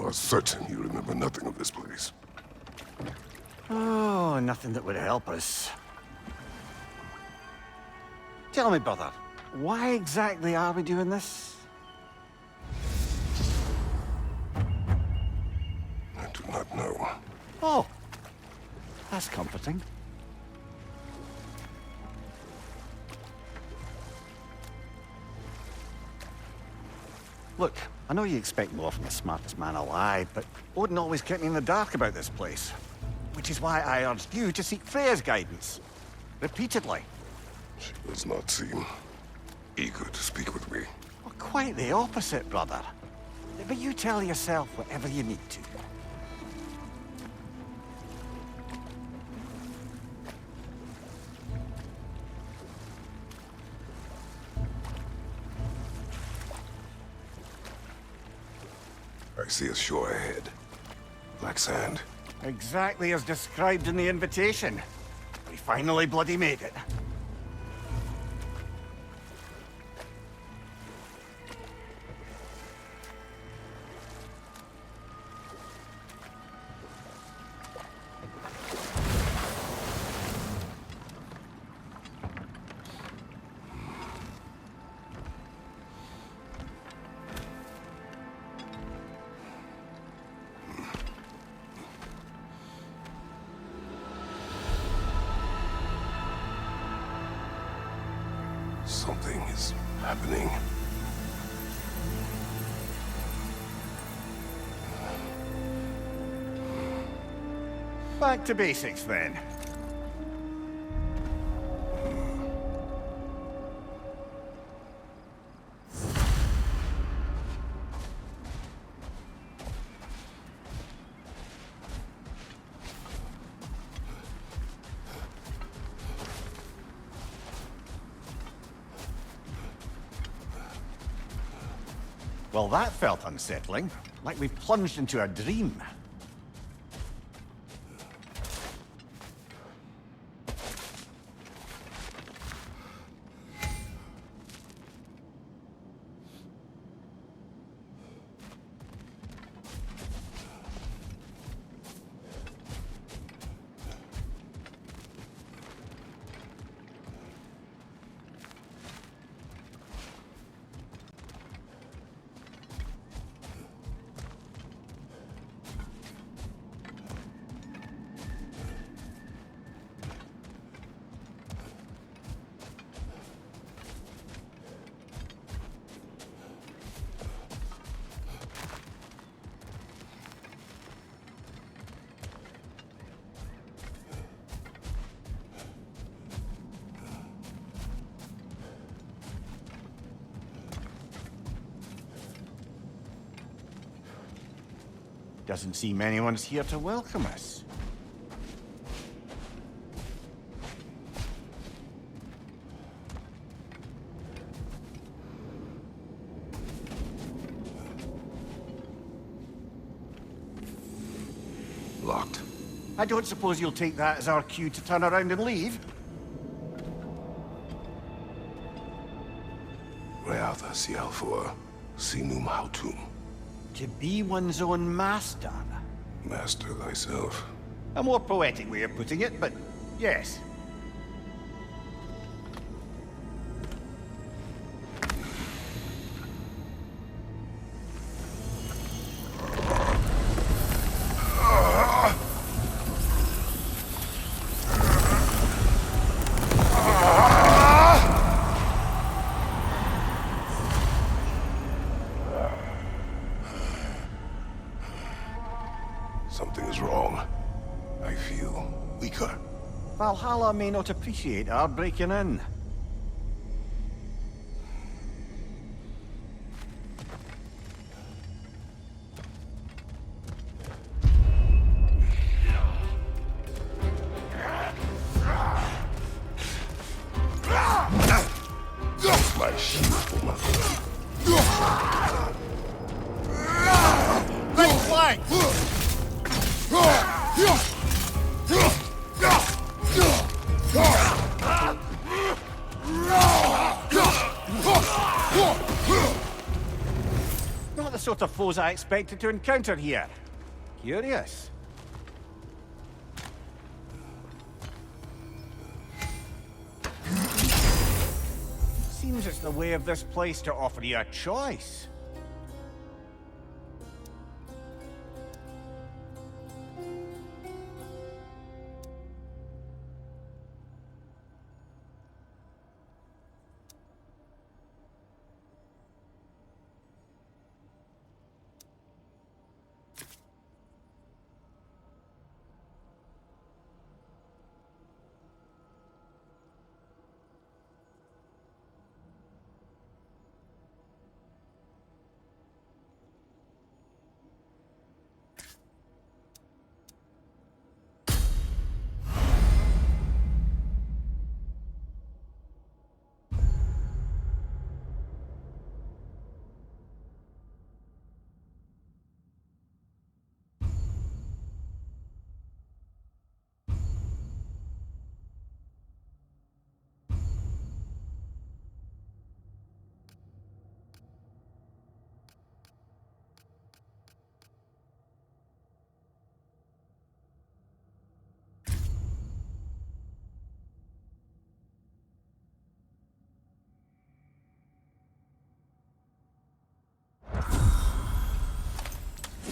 are certain you remember nothing of this place. Oh, nothing that would help us. Tell me, brother, why exactly are we doing this? I do not know. Oh, that's comforting. Look, I know you expect more from the smartest man alive, but Odin always kept me in the dark about this place. Which is why I urged you to seek Freya's guidance. Repeatedly. She does not seem eager to speak with me. Well, quite the opposite, brother. But you tell yourself whatever you need to. I see a shore ahead. Black sand. Exactly as described in the invitation. We finally bloody made it. Something is happening. Back to basics, then. Well, that felt unsettling. Like we plunged into a dream. Doesn't seem anyone's here to welcome us. Locked. I don't suppose you'll take that as our cue to turn around and leave? Reatha Sialfor, Sinum Hautum. To be one's own master. Master thyself. A more poetic way of putting it, but yes. Something is wrong. I feel weaker. Valhalla may not appreciate our breaking in. My shield for my Right flank! sort of foes I expected to encounter here. Curious. Seems it's the way of this place to offer you a choice.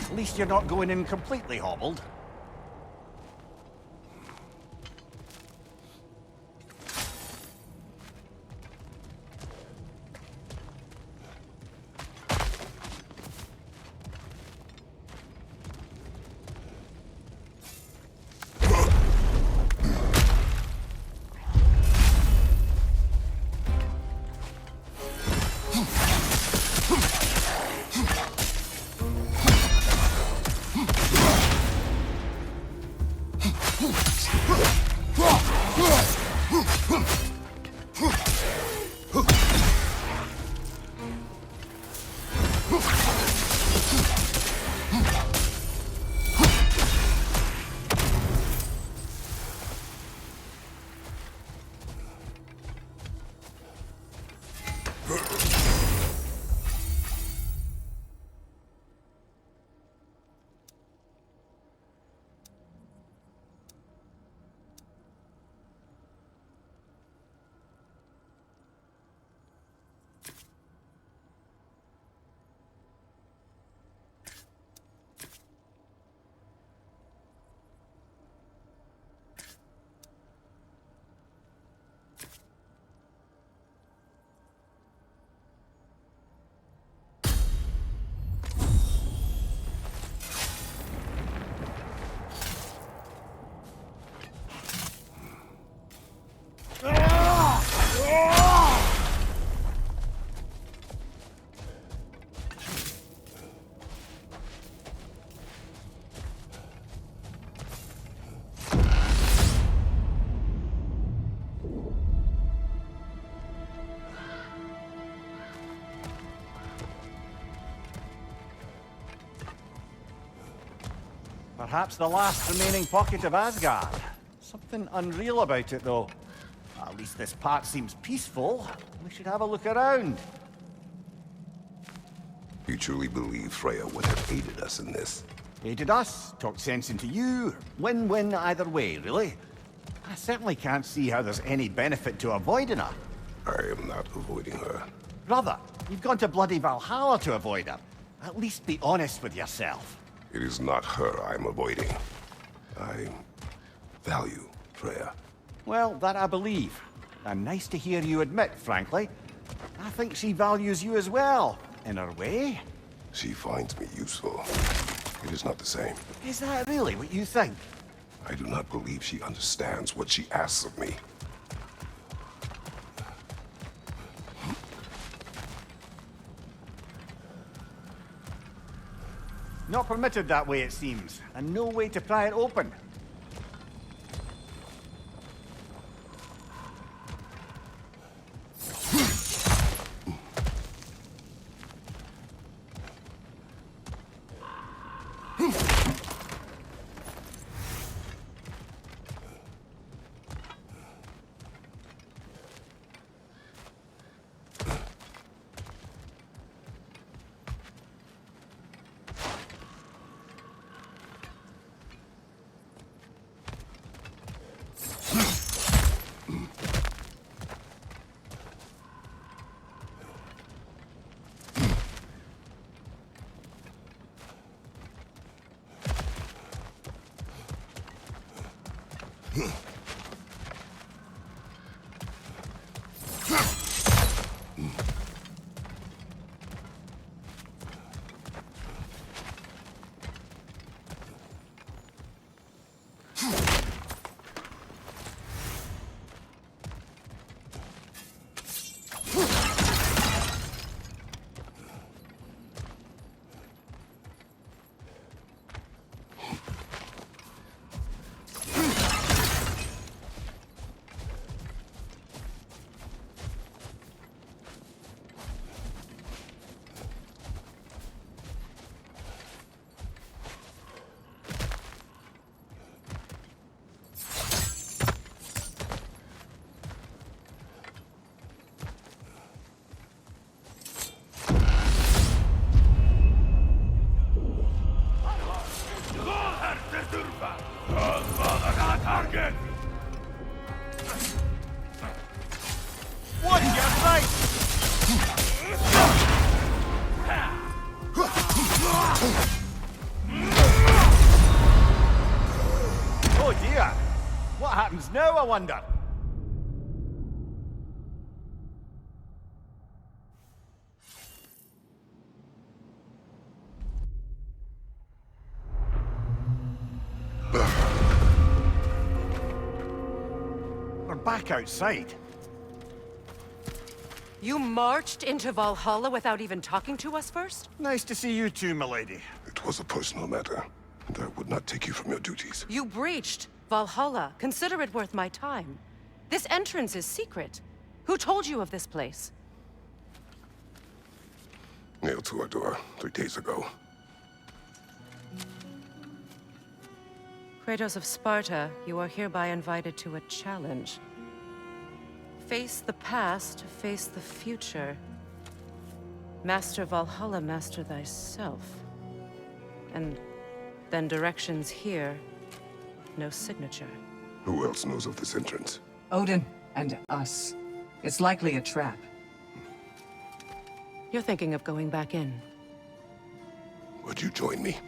At least you're not going in completely hobbled. Perhaps the last remaining pocket of Asgard. Something unreal about it, though. At least this part seems peaceful. We should have a look around. You truly believe Freya would have aided us in this? Aided us, talked sense into you. Win-win either way, really. I certainly can't see how there's any benefit to avoiding her. I am not avoiding her. Brother, you've gone to bloody Valhalla to avoid her. At least be honest with yourself. It is not her I'm avoiding. I value Freya. Well, that I believe. And nice to hear you admit, frankly. I think she values you as well, in her way. She finds me useful. It is not the same. Is that really what you think? I do not believe she understands what she asks of me. Not permitted that way, it seems, and no way to pry it open. What you right? Oh dear. What happens now, I wonder? We're back outside. You marched into Valhalla without even talking to us first? Nice to see you too, milady. It was a personal matter, and I would not take you from your duties. You breached Valhalla. Consider it worth my time. This entrance is secret. Who told you of this place? Nailed to our door 3 days ago. Kratos of Sparta, you are hereby invited to a challenge. Face the past, face the future. Master Valhalla, master thyself. And then directions here, no signature. Who else knows of this entrance? Odin and us. It's likely a trap. You're thinking of going back in. Would you join me?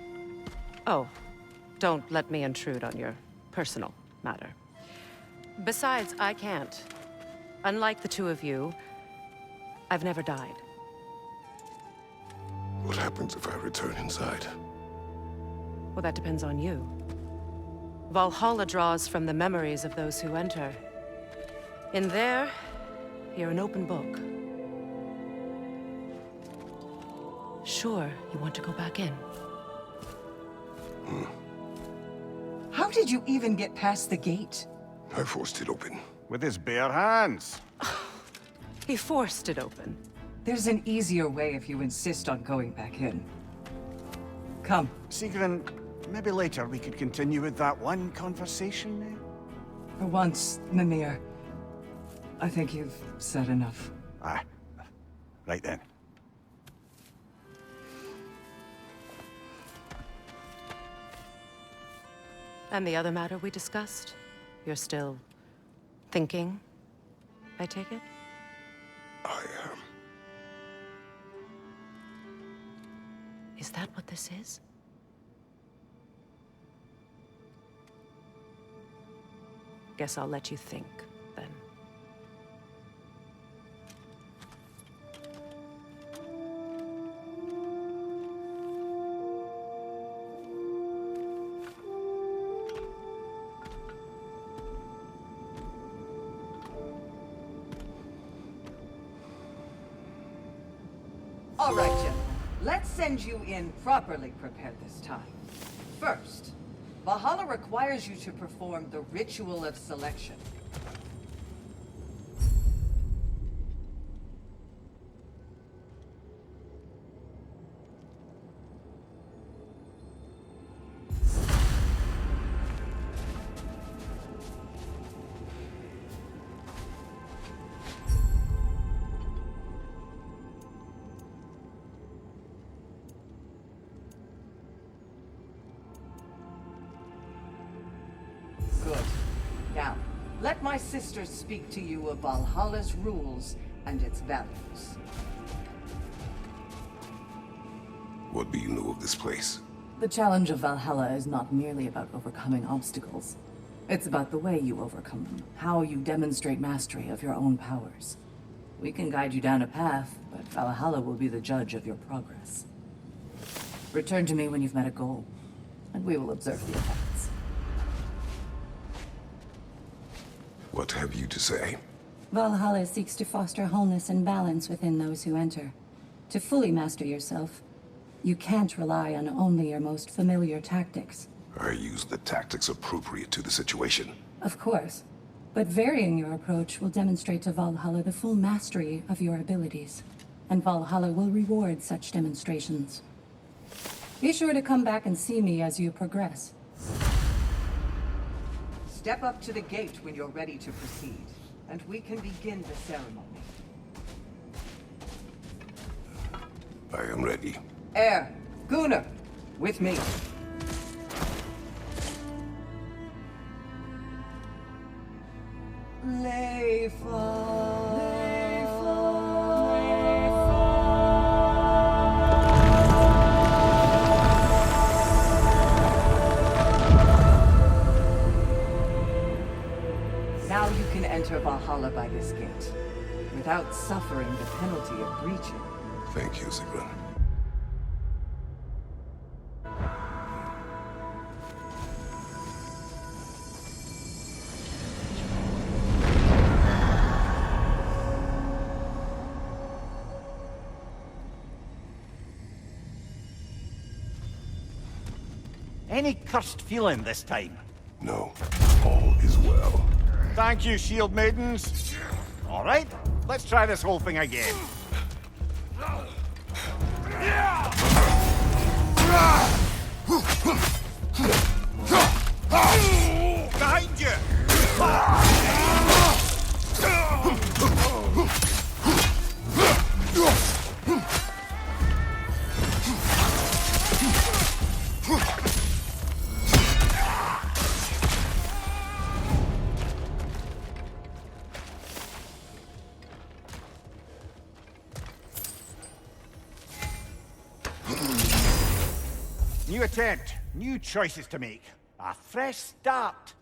Oh, don't let me intrude on your personal matter. Besides, I can't. Unlike the two of you, I've never died. What happens if I return inside? Well, that depends on you. Valhalla draws from the memories of those who enter. In there, you're an open book. Sure, you want to go back in. How did you even get past the gate? I forced it open. With his bare hands. He forced it open. There's an easier way if you insist on going back in. Come. Sigrun, maybe later we could continue with that one conversation, eh? For once, Mimir, I think you've said enough. Ah, right then. And the other matter we discussed? You're still thinking, I take it? I am. Is that what this is? Guess I'll let you think, then. All right, Jim. Let's send you in properly prepared this time. First, Valhalla requires you to perform the ritual of selection. Good. Now, let my sister speak to you of Valhalla's rules and its values. What do you know of this place? The challenge of Valhalla is not merely about overcoming obstacles. It's about the way you overcome them, how you demonstrate mastery of your own powers. We can guide you down a path, but Valhalla will be the judge of your progress. Return to me when you've met a goal, and we will observe the effects. What have you to say? Valhalla seeks to foster wholeness and balance within those who enter. To fully master yourself, you can't rely on only your most familiar tactics. I use the tactics appropriate to the situation. Of course, but varying your approach will demonstrate to Valhalla the full mastery of your abilities, and Valhalla will reward such demonstrations. Be sure to come back and see me as you progress. Step up to the gate when you're ready to proceed, and we can begin the ceremony. I am ready. Air, Gunnar, with me. Now you can enter Valhalla by this gate, without suffering the penalty of breaching. Thank you, Sigrun. Any cursed feeling this time? No, all is well. Thank you, shield maidens. All right, let's try this whole thing again. Behind you! New attempt, new choices to make. A fresh start.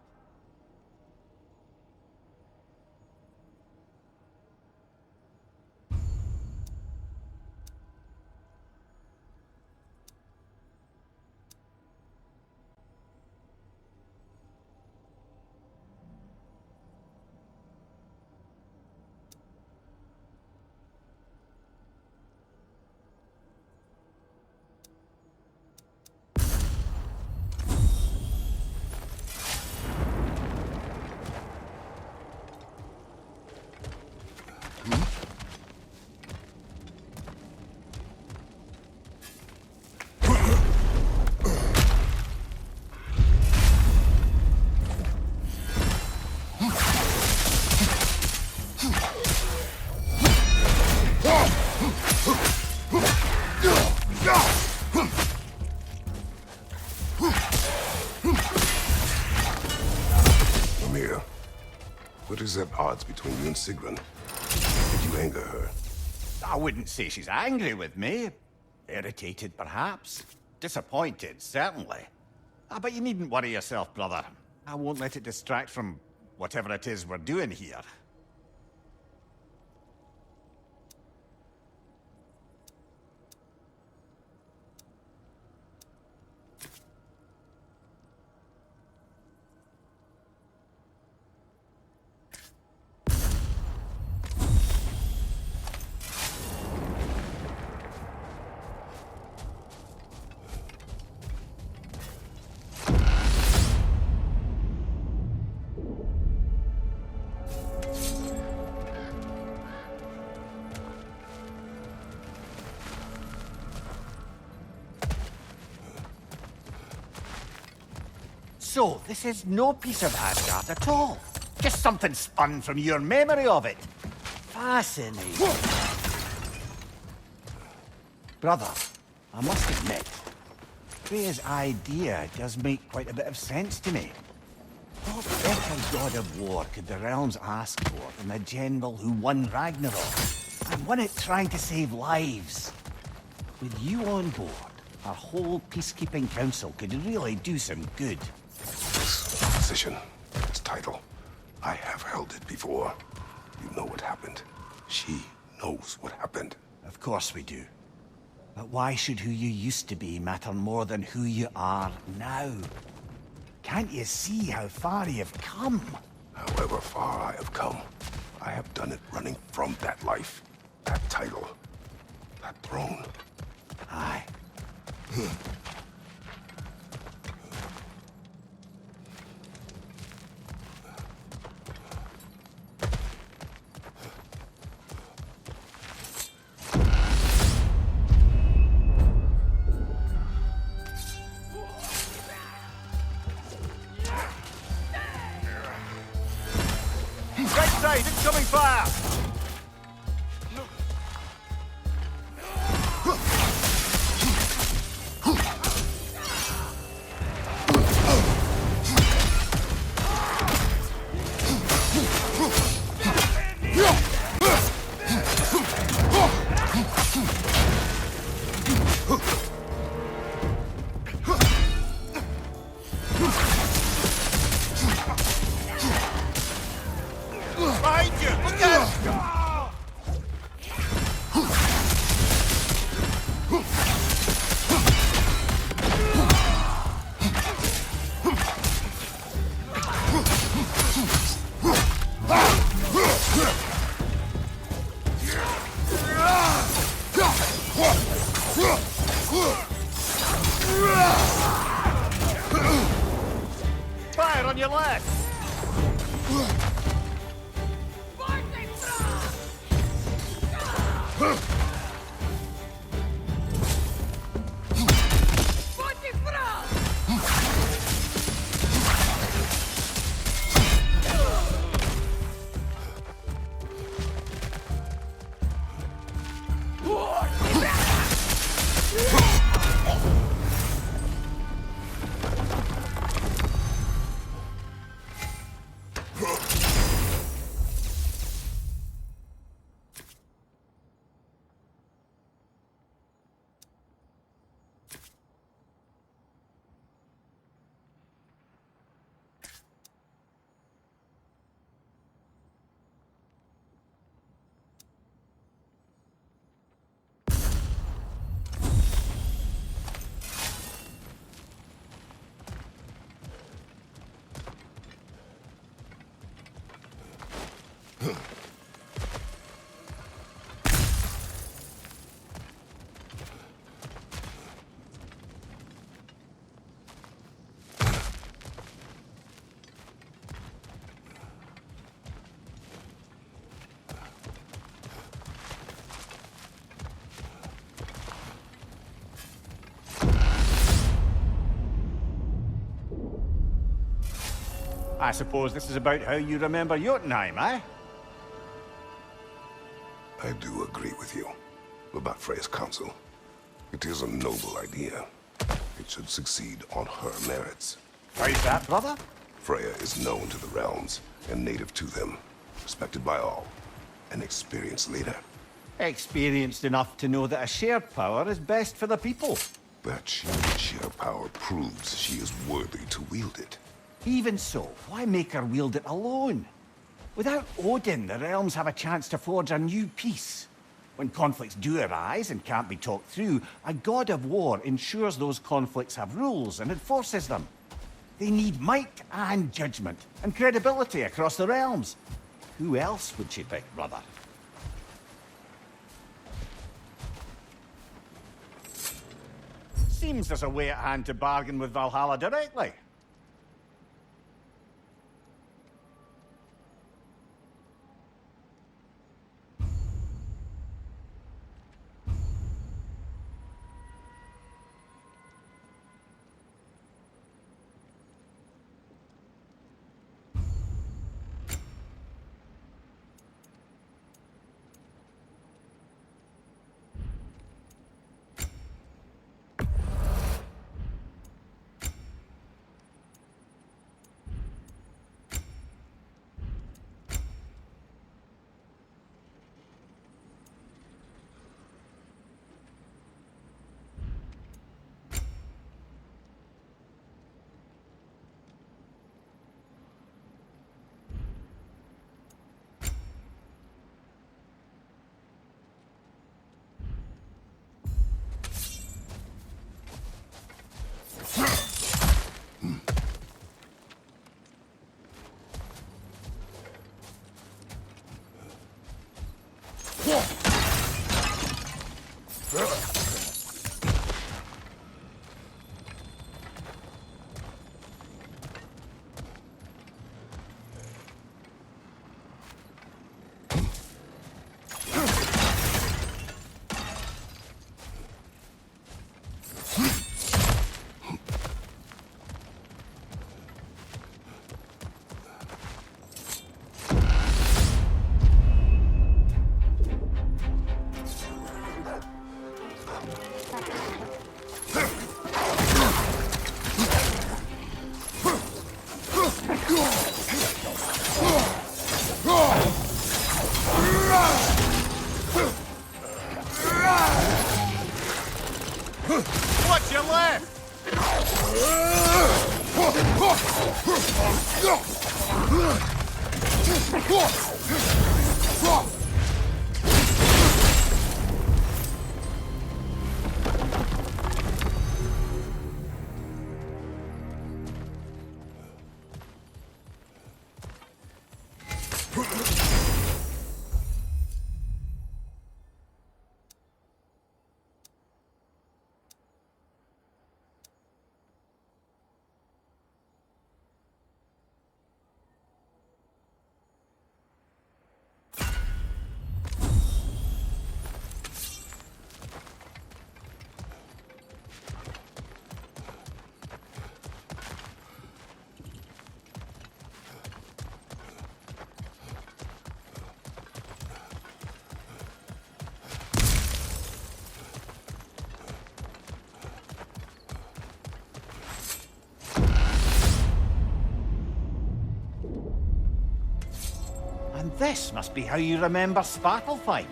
Amir, what is at odds between you and Sigrun? Did you anger her? I wouldn't say she's angry with me. Irritated, perhaps. Disappointed, certainly. But you needn't worry yourself, brother. I won't let it distract from whatever it is we're doing here. So, this is no piece of Asgard at all. Just something spun from your memory of it. Fascinating. Brother, I must admit, Freya's idea does make quite a bit of sense to me. What better god of war could the realms ask for than a general who won Ragnarok, and won it trying to save lives? With you on board, our whole peacekeeping council could really do some good. This position, this title, I have held it before. You know what happened. She knows what happened. Of course we do. But why should who you used to be matter more than who you are now? Can't you see how far you've come? However far I have come, I have done it running from that life, that title, that throne. Aye. Right side, incoming fire! Behind you! Look out! Fire on your left! I suppose this is about how you remember Jotunheim, eh? I do agree with you about Freya's council. It is a noble idea. It should succeed on her merits. How's that, brother? Freya is known to the realms and native to them, respected by all, an experienced leader. Experienced enough to know that a shared power is best for the people. That sheer power proves she is worthy to wield it. Even so, why make her wield it alone? Without Odin, the realms have a chance to forge a new peace. When conflicts do arise and can't be talked through, a god of war ensures those conflicts have rules and enforces them. They need might and judgment and credibility across the realms. Who else would she pick, brother? Seems there's a way at hand to bargain with Valhalla directly. What's your left? And this must be how you remember Svartalfheim.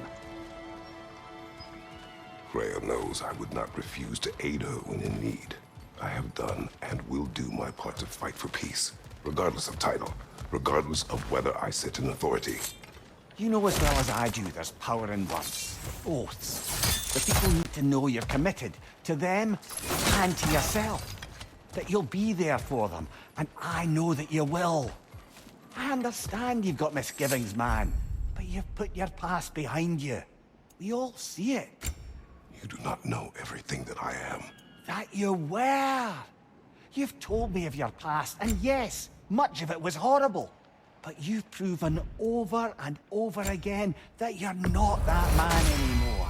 Freya knows I would not refuse to aid her when in need. I have done and will do my part to fight for peace, regardless of title, regardless of whether I sit in authority. You know as well as I do there's power in words, oaths. The people need to know you're committed, to them and to yourself. That you'll be there for them, and I know that you will. I understand you've got misgivings, man, but you've put your past behind you. We all see it. You do not know everything that I am. That you were. You've told me of your past, and yes, much of it was horrible. But you've proven over and over again that you're not that man anymore.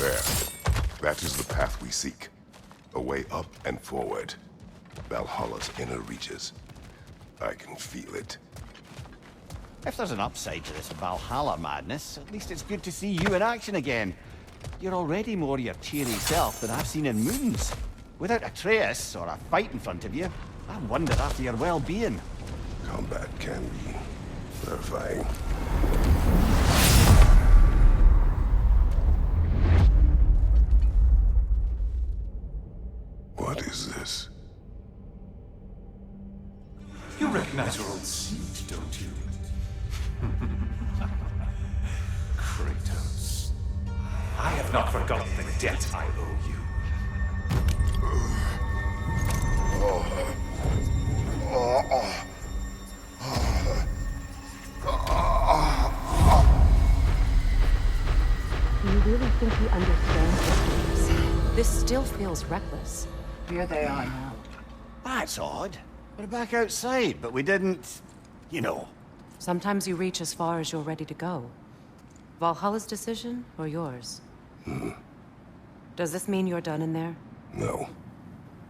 There. That is the path we seek. A way up and forward. Valhalla's inner reaches. I can feel it. If there's an upside to this Valhalla madness, at least it's good to see you in action again. You're already more your cheery self than I've seen in moons. Without Atreus or a fight in front of you, I wondered after your well-being. Combat can be terrifying. What is this? You recognize your old seat, don't you? Kratos. I have not forgotten the debt I owe you. Do you really think he understands what you're saying? This still feels reckless. Here they are now. That's odd. We're back outside, but we didn't... you know. Sometimes you reach as far as you're ready to go. Valhalla's decision, or yours? Does this mean you're done in there? No.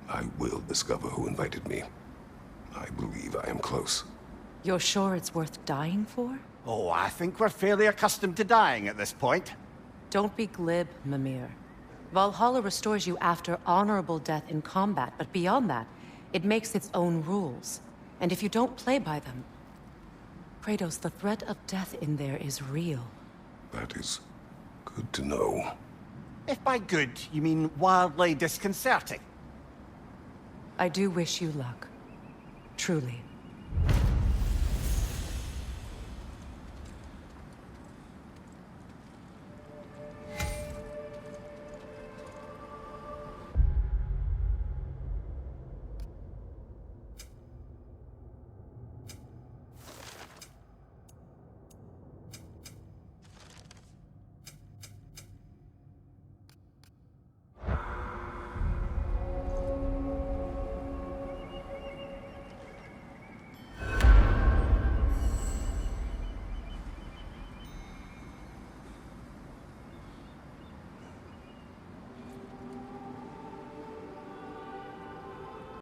I will discover who invited me. I believe I am close. You're sure it's worth dying for? Oh, I think we're fairly accustomed to dying at this point. Don't be glib, Mimir. Valhalla restores you after honorable death in combat, but beyond that, it makes its own rules. And if you don't play by them... Kratos, the threat of death in there is real. That is good to know. If by good, you mean wildly disconcerting. I do wish you luck. Truly.